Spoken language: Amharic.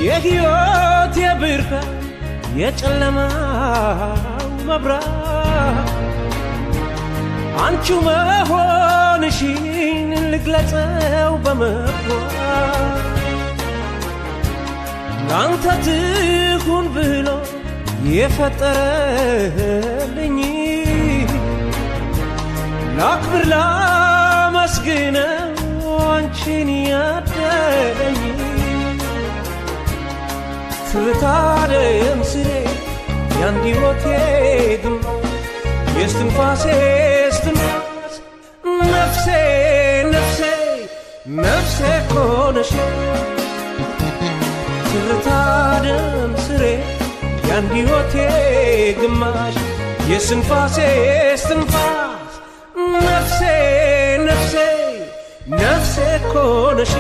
የሕይወት የብርሃን የጨለማው መብራት አንቺው መሆንሽን ልግለጸው በመኩራት ላንተ ትሁን ብሎ የፈጠረልኝ ላክብር ላመስግነው አንቺን ያደለኝ ትታደም ስሬ ያንዲ ሕይወቴ ግንባር የስትንፋሴ እስትንፋስ ነፍሴ ነፍሴ ነፍሴ ኮነሽ ትታደም ስሬ ያንዲ ሕይወቴ ግማሽ የስትንፋሴ እስትንፋስ ነፍሴ ነፍሴ ነፍሴ ኮነሽ